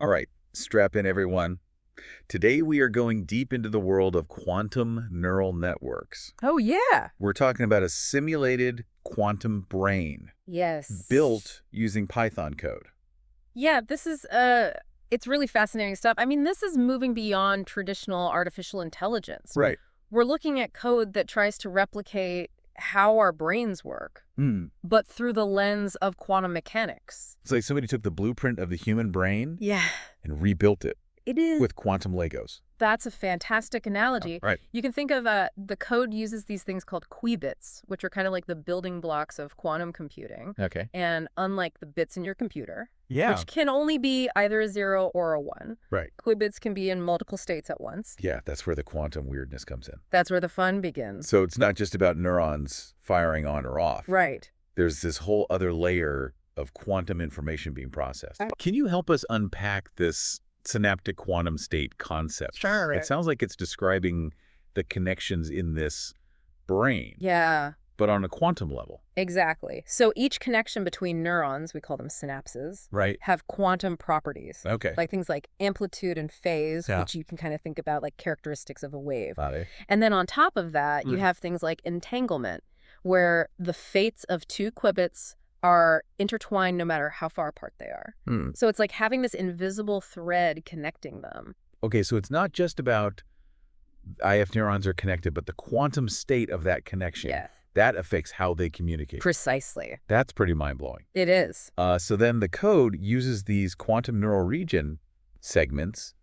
All right, strap in everyone. Today we are going deep into the world of quantum neural networks. Oh, yeah. We're talking about a simulated quantum brain Yes. built using Python code. Yeah, this is it's really fascinating stuff. I mean, this is moving beyond traditional artificial intelligence. Right. We're looking at code that tries to replicate how our brains work, but through the lens of quantum mechanics. It's like somebody took the blueprint of the human brain Yeah. and rebuilt it It is. with quantum Legos. That's a fantastic analogy. Right. You can think of the code uses these things called qubits, which are kind of like the building blocks of quantum computing. Okay. And unlike the bits in your computer, Yeah. which can only be either a 0 or a 1, Right. qubits can be in multiple states at once. Yeah, that's where the quantum weirdness comes in. That's where the fun begins. So it's not just about neurons firing on or off. Right. There's this whole other layer of quantum information being processed. Can you help us unpack this synaptic quantum state concept? Sure. It sounds like it's describing the connections in this brain, Yeah, but on a quantum level. exactly. So each connection between neurons, we call them synapses, Right. have quantum properties. Okay. Like things like amplitude and phase, Yeah. which you can kind of think about like characteristics of a wave. Got it. And then on top of that, you have things like entanglement, where the fates of two qubits are intertwined no matter how far apart they are. So it's like having this invisible thread connecting them. Okay, so it's not just about IF neurons are connected, but the quantum state of that connection, Yeah. that affects how they communicate. Precisely. That's pretty mind-blowing. It is. So then the code uses these quantum neural region segments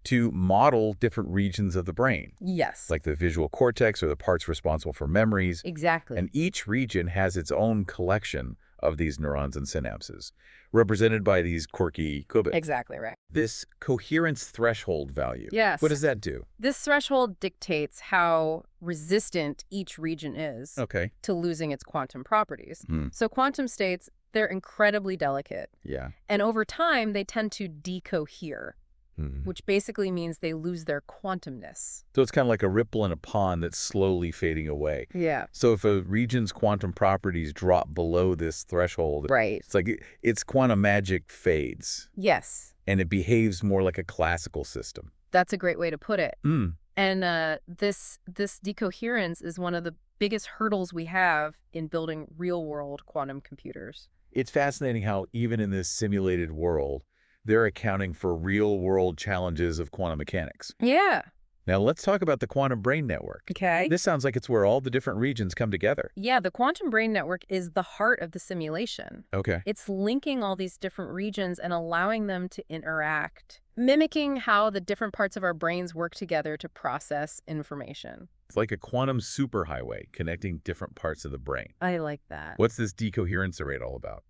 to model different regions of the brain, Yes. like the visual cortex or the parts responsible for memories. Exactly. And each region has its own collection of these neurons and synapses, represented by these quirky qubits. Exactly right. This coherence threshold value. Yes. What does that do? This threshold dictates how resistant each region is Okay. to losing its quantum properties. So quantum states, they're incredibly delicate. Yeah. And over time, they tend to decohere, Mhm. which basically means they lose their quantumness. So it's kind of like a ripple in a pond that's slowly fading away. Yeah. So if a region's quantum properties drop below this threshold, Right. it's like its quantum magic fades, Yes. and it behaves more like a classical system. That's a great way to put it. Mm. And this decoherence is one of the biggest hurdles we have in building real-world quantum computers. It's fascinating how even in this simulated world, they're accounting for real-world challenges of quantum mechanics. Yeah. Now let's talk about the quantum brain network. Okay. This sounds like it's where all the different regions come together. Yeah, the quantum brain network is the heart of the simulation. Okay. It's linking all these different regions and allowing them to interact, mimicking how the different parts of our brains work together to process information. It's like a quantum superhighway connecting different parts of the brain. I like that. What's this decoherence rate all about?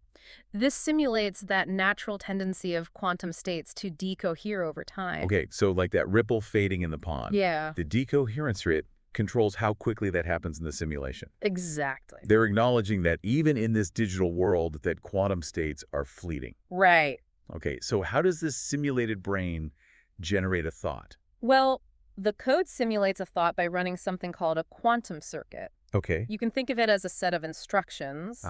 This simulates that natural tendency of quantum states to decohere over time. Okay, so like that ripple fading in the pond. Yeah, The decoherence rate controls how quickly that happens in the simulation. exactly. They're acknowledging that even in this digital world, that quantum states are fleeting. Right. Okay, so how does this simulated brain generate a thought? Well, the code simulates a thought by running something called a quantum circuit. Okay. You can think of it as a set of instructions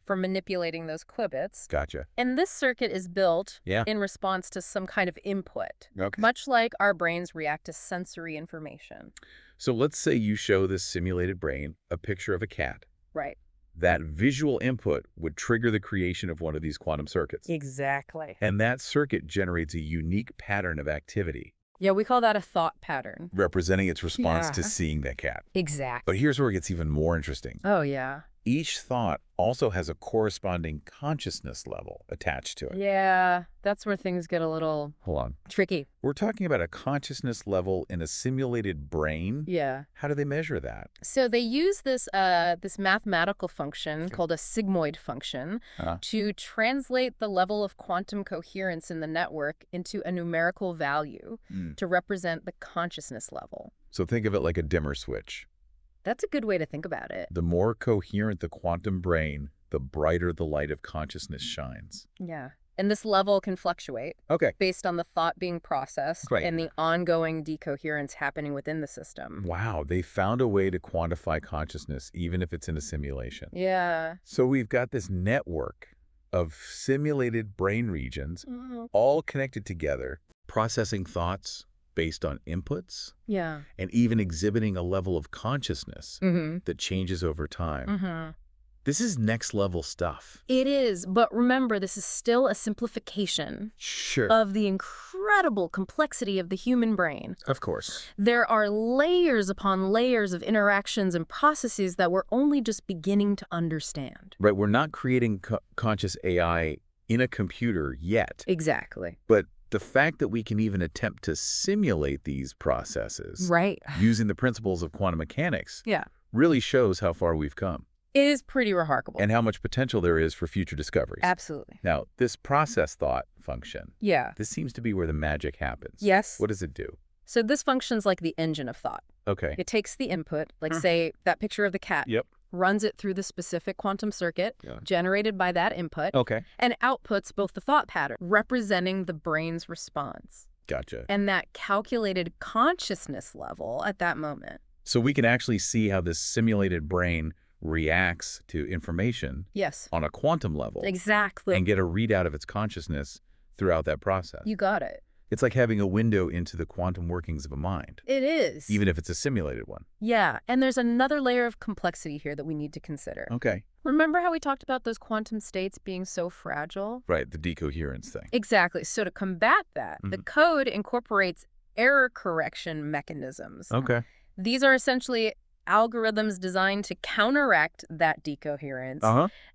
for manipulating those qubits. Gotcha. And this circuit is built Yeah. in response to some kind of input, Okay. much like our brains react to sensory information. So let's say you show this simulated brain a picture of a cat. Right. That visual input would trigger the creation of one of these quantum circuits. Exactly. And that circuit generates a unique pattern of activity, Yeah, we call that a thought pattern. representing its response to Yeah. seeing that cat. Exactly. But here's where it gets even more interesting. Oh, yeah. Each thought also has a corresponding consciousness level attached to it. Yeah, that's where things get a little Hold on. tricky. We're talking about a consciousness level in a simulated brain? Yeah. How do they measure that? So they use this mathematical function called a sigmoid function to translate the level of quantum coherence in the network into a numerical value to represent the consciousness level. So think of it like a dimmer switch. That's a good way to think about it. The more coherent the quantum brain, the brighter the light of consciousness shines. Yeah. And this level can fluctuate Okay. based on the thought being processed Right. and the ongoing decoherence happening within the system. Wow, they found a way to quantify consciousness even if it's in a simulation. Yeah. So we've got this network of simulated brain regions, all connected together, processing thoughts based on inputs, Yeah. and even exhibiting a level of consciousness that changes over time. This is next-level stuff. It is, but remember, this is still a simplification Sure. of the incredible complexity of the human brain. Of course. There are layers upon layers of interactions and processes that we're only just beginning to understand. Right, we're not creating conscious AI in a computer yet. Exactly. But the fact that we can even attempt to simulate these processes using the principles of quantum mechanics really shows how far we've come. It is pretty remarkable. And how much potential there is for future discoveries. Absolutely. Now, this process thought function, this seems to be where the magic happens. Yes. What does it do? So this functions like the engine of thought. Okay. It takes the input, like say that picture of the cat, runs it through the specific quantum circuit generated by that input, and outputs both the thought pattern, representing the brain's response. Gotcha. And that calculated consciousness level at that moment. So we can actually see how this simulated brain reacts to information on a quantum level. Exactly. And get a readout of its consciousness throughout that process. You got it. It's like having a window into the quantum workings of a mind. It is. Even if it's a simulated one. Yeah, and there's another layer of complexity here that we need to consider. Okay. Remember how we talked about those quantum states being so fragile? Right, the decoherence thing. Exactly. So to combat that, the code incorporates error correction mechanisms. Okay. These are essentially algorithms designed to counteract that decoherence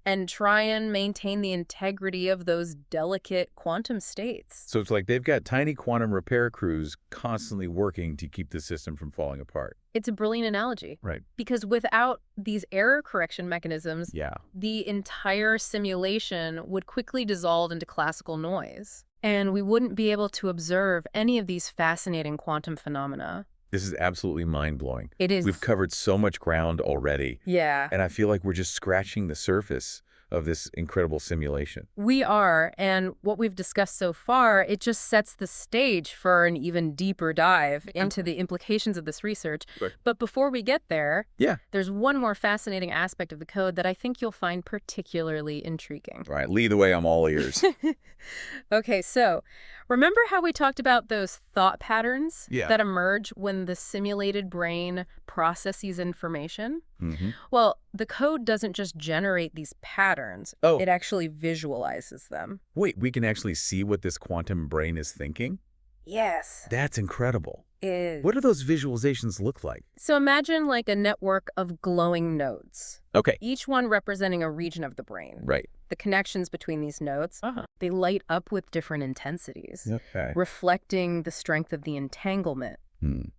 and try and maintain the integrity of those delicate quantum states. So it's like they've got tiny quantum repair crews constantly working to keep the system from falling apart. It's a brilliant analogy. Right. Because without these error correction mechanisms, the entire simulation would quickly dissolve into classical noise. And we wouldn't be able to observe any of these fascinating quantum phenomena. This is absolutely mind-blowing. It is. We've covered so much ground already. Yeah. And I feel like we're just scratching the surface of this incredible simulation. We are, and what we've discussed so far, it just sets the stage for an even deeper dive into the implications of this research. Right. But before we get there, there's one more fascinating aspect of the code that I think you'll find particularly intriguing. Right, lead the way, I'm all ears. Okay, so remember how we talked about those thought patterns that emerge when the simulated brain processes information? Well, the code doesn't just generate these patterns. It actually visualizes them. Wait, we can actually see what this quantum brain is thinking? Yes. That's incredible. Is. What do those visualizations look like? So imagine like a network of glowing nodes. Okay. Each one representing a region of the brain. Right. The connections between these nodes, they light up with different intensities, okay, reflecting the strength of the entanglement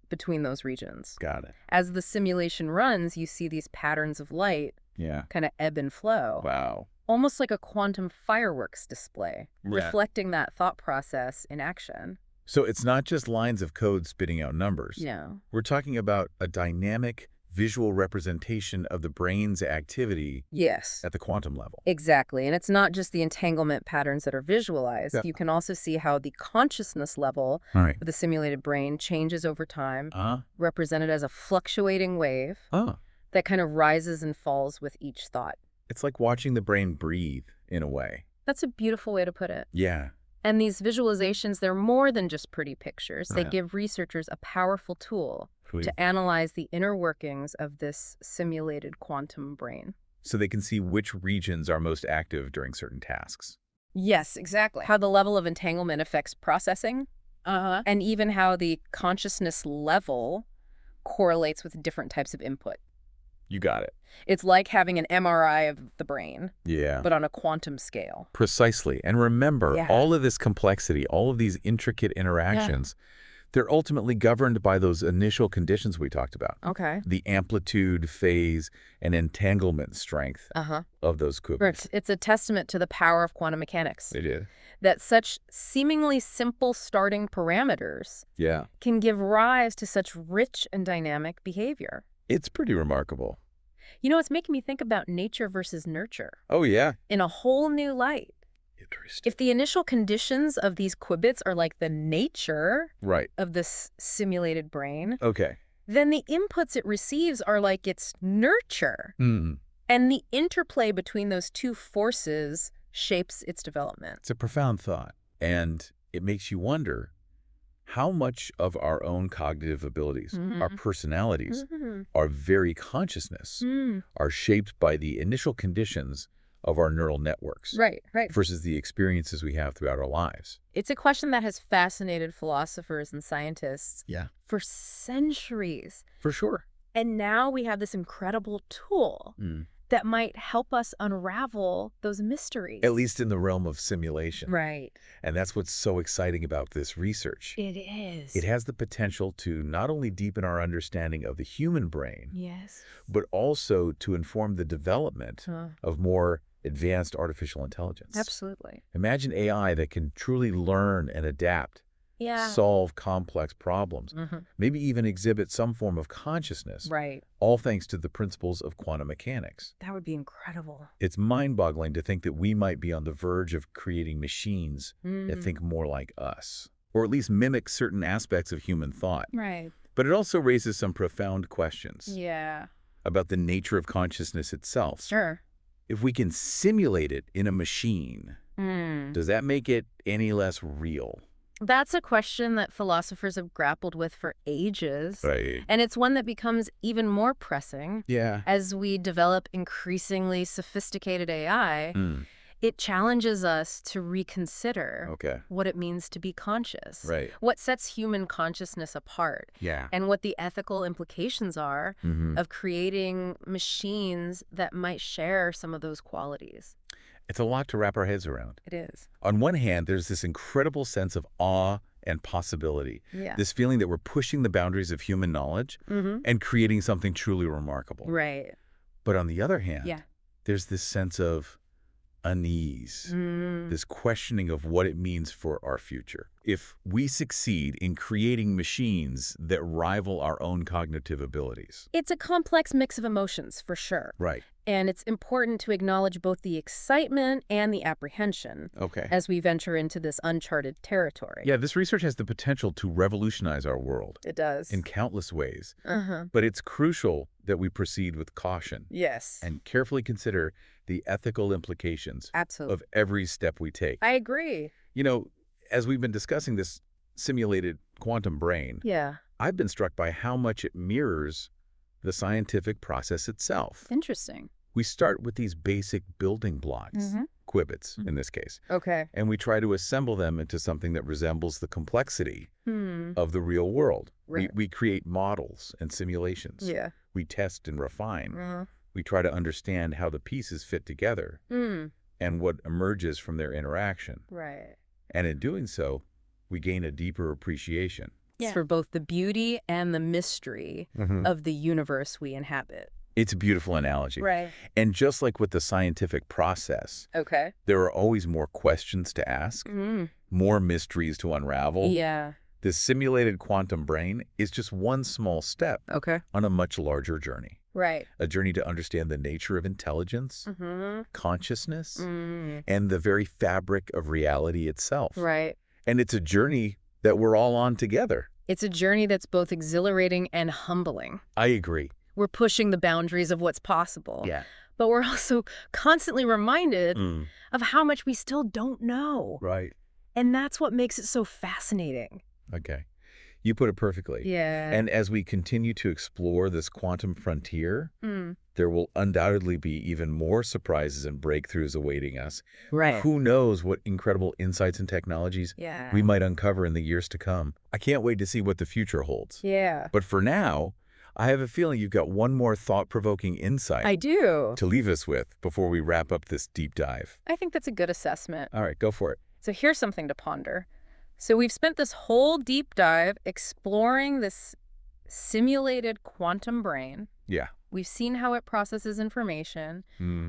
between those regions. Got it. As the simulation runs, you see these patterns of light kind of ebb and flow. Wow. Almost like a quantum fireworks display, reflecting that thought process in action. So it's not just lines of code spitting out numbers. No. We're talking about a dynamic visual representation of the brain's activity at the quantum level. Exactly. And it's not just the entanglement patterns that are visualized. You can also see how the consciousness level of the simulated brain changes over time, represented as a fluctuating wave that kind of rises and falls with each thought. It's like watching the brain breathe, in a way. That's a beautiful way to put it. Yeah. And these visualizations, they're more than just pretty pictures. They give researchers a powerful tool to analyze the inner workings of this simulated quantum brain. So they can see which regions are most active during certain tasks. Yes, exactly. How the level of entanglement affects processing, and even how the consciousness level correlates with different types of input. You got it. It's like having an MRI of the brain, but on a quantum scale. Precisely. And remember, all of this complexity, all of these intricate interactions, they're ultimately governed by those initial conditions we talked about. Okay. The amplitude, phase, and entanglement strength of those qubits. It's a testament to the power of quantum mechanics. It is. That such seemingly simple starting parameters can give rise to such rich and dynamic behavior. It's pretty remarkable. You know, it's making me think about nature versus nurture. Oh, yeah. In a whole new light. Interesting. If the initial conditions of these qubits are like the nature of this simulated brain, then the inputs it receives are like its nurture. And the interplay between those two forces shapes its development. It's a profound thought, and it makes you wonder how much of our own cognitive abilities, our personalities, our very consciousness are shaped by the initial conditions of our neural networks Right. versus the experiences we have throughout our lives. It's a question that has fascinated philosophers and scientists Yeah, for centuries. for sure. And now we have this incredible tool that might help us unravel those mysteries. At least in the realm of simulation. Right. And that's what's so exciting about this research. It is. It has the potential to not only deepen our understanding of the human brain, Yes. but also to inform the development of more advanced artificial intelligence. Absolutely. Imagine AI that can truly learn and adapt, Yeah. solve complex problems, maybe even exhibit some form of consciousness, Right. all thanks to the principles of quantum mechanics. That would be incredible. It's mind-boggling to think that we might be on the verge of creating machines that think more like us, or at least mimic certain aspects of human thought. Right. But it also raises some profound questions Yeah. about the nature of consciousness itself. Sure. If we can simulate it in a machine, does that make it any less real? That's a question that philosophers have grappled with for ages. Right. And it's one that becomes even more pressing Yeah. as we develop increasingly sophisticated AI. It challenges us to reconsider Okay. what it means to be conscious, Right. what sets human consciousness apart, Yeah. and what the ethical implications are of creating machines that might share some of those qualities. It's a lot to wrap our heads around. It is. On one hand, there's this incredible sense of awe and possibility. Yeah. This feeling that we're pushing the boundaries of human knowledge and creating something truly remarkable. Right. But on the other hand, Yeah. there's this sense of unease, this questioning of what it means for our future. If we succeed in creating machines that rival our own cognitive abilities. It's a complex mix of emotions, for sure. Right. And it's important to acknowledge both the excitement and the apprehension Okay. as we venture into this uncharted territory. Yeah, this research has the potential to revolutionize our world It does. in countless ways. But it's crucial that we proceed with caution Yes. and carefully consider the ethical implications Absolutely. of every step we take. I agree. You know, as we've been discussing this simulated quantum brain, Yeah. I've been struck by how much it mirrors the scientific process itself. Interesting. We start with these basic building blocks, qubits in this case, Okay. and we try to assemble them into something that resembles the complexity of the real world. Right. We create models and simulations. Yeah. We test and refine. We try to understand how the pieces fit together and what emerges from their interaction. Right. And in doing so, we gain a deeper appreciation. Yeah. For both the beauty and the mystery of the universe we inhabit. It's a beautiful analogy. Right. And just like with the scientific process, Okay. there are always more questions to ask, more mysteries to unravel. Yeah. This simulated quantum brain is just one small step Okay. on a much larger journey. Right. A journey to understand the nature of intelligence, consciousness, and the very fabric of reality itself. Right. And it's a journey that we're all on together. It's a journey that's both exhilarating and humbling. I agree. We're pushing the boundaries of what's possible. Yeah. But we're also constantly reminded of how much we still don't know. Right. And that's what makes it so fascinating. Okay. You put it perfectly. Yeah. And as we continue to explore this quantum frontier, there will undoubtedly be even more surprises and breakthroughs awaiting us. Right. Who knows what incredible insights and technologies we might uncover in the years to come. I can't wait to see what the future holds. Yeah. But for now, I have a feeling you've got one more thought-provoking insight I do. to leave us with before we wrap up this deep dive. I think that's a good assessment. All right, go for it. So here's something to ponder. So we've spent this whole deep dive exploring this simulated quantum brain. Yeah. We've seen how it processes information,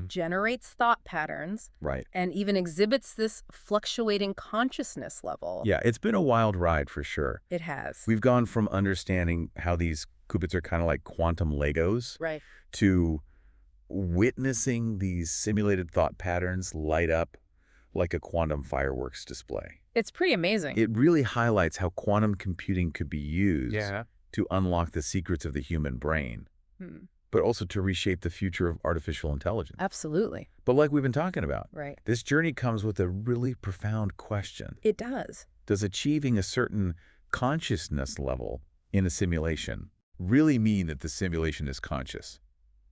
generates thought patterns, Right. and even exhibits this fluctuating consciousness level. Yeah, it's been a wild ride for sure. It has. We've gone from understanding how these qubits are kind of like quantum Legos Right. to witnessing these simulated thought patterns light up like a quantum fireworks display. It's pretty amazing. It really highlights how quantum computing could be used to unlock the secrets of the human brain. but also to reshape the future of artificial intelligence. Absolutely. But like we've been talking about, Right. this journey comes with a really profound question. It does. Does achieving a certain consciousness level in a simulation really mean that the simulation is conscious?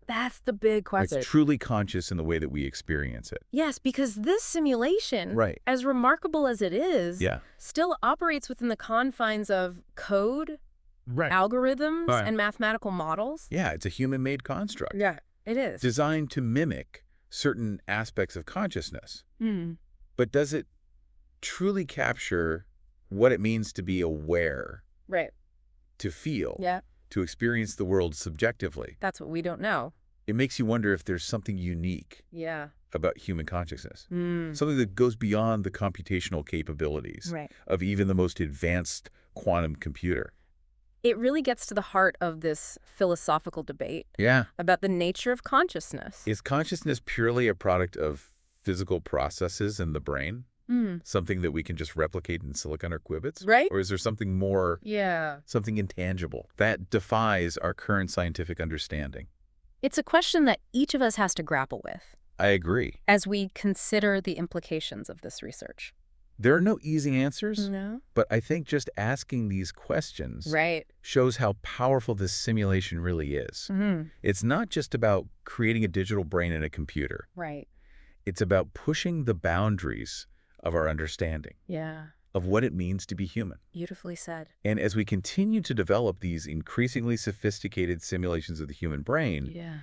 That's the big question. It's truly conscious in the way that we experience it. Yes, because this simulation, Right. as remarkable as it is, Yeah. still operates within the confines of code, Right. algorithms, Right. and mathematical models. Yeah, it's a human-made construct. Yeah, it is. Designed to mimic certain aspects of consciousness. Hmm. But does it truly capture what it means to be aware, Right. to feel, Yeah, to experience the world subjectively? that's what we don't know. It makes you wonder if there's something unique Yeah. about human consciousness. Mm. Something that goes beyond the computational capabilities Right. of even the most advanced quantum computer. It really gets to the heart of this philosophical debate Yeah. about the nature of consciousness. Is consciousness purely a product of physical processes in the brain? Something that we can just replicate in silicon or qubits? Right? Or is there something more, Yeah. something intangible that defies our current scientific understanding? It's a question that each of us has to grapple with I agree. as we consider the implications of this research. There are no easy answers, No? but I think just asking these questions Right. shows how powerful this simulation really is. It's not just about creating a digital brain in a computer. Right. It's about pushing the boundaries of our understanding Yeah. of what it means to be human. Beautifully said. And as we continue to develop these increasingly sophisticated simulations of the human brain, Yeah.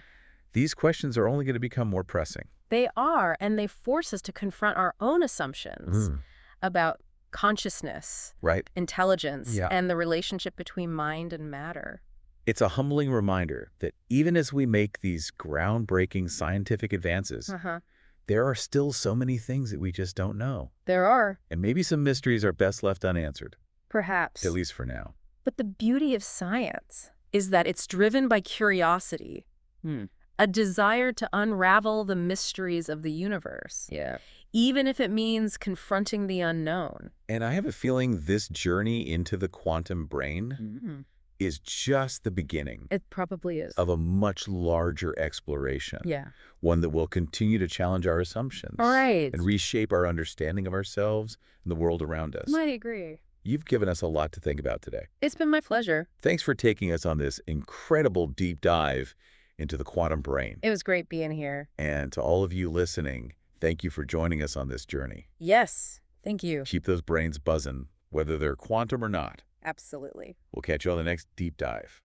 these questions are only going to become more pressing. They are, and they force us to confront our own assumptions about consciousness, Right? intelligence, Yeah. and the relationship between mind and matter. It's a humbling reminder that even as we make these groundbreaking scientific advances, there are still so many things that we just don't know. There are. And maybe some mysteries are best left unanswered, Perhaps. at least for now. But the beauty of science is that it's driven by curiosity, a desire to unravel the mysteries of the universe. Yeah. Even if it means confronting the unknown. And I have a feeling this journey into the quantum brain is just the beginning It probably is. of a much larger exploration. Yeah. One that will continue to challenge our assumptions. Right. And reshape our understanding of ourselves and the world around us. I agree. You've given us a lot to think about today. It's been my pleasure. Thanks for taking us on this incredible deep dive into the quantum brain. It was great being here. And to all of you listening, thank you for joining us on this journey. Yes. Thank you. Keep those brains buzzing, whether they're quantum or not. Absolutely. We'll catch you on the next deep dive.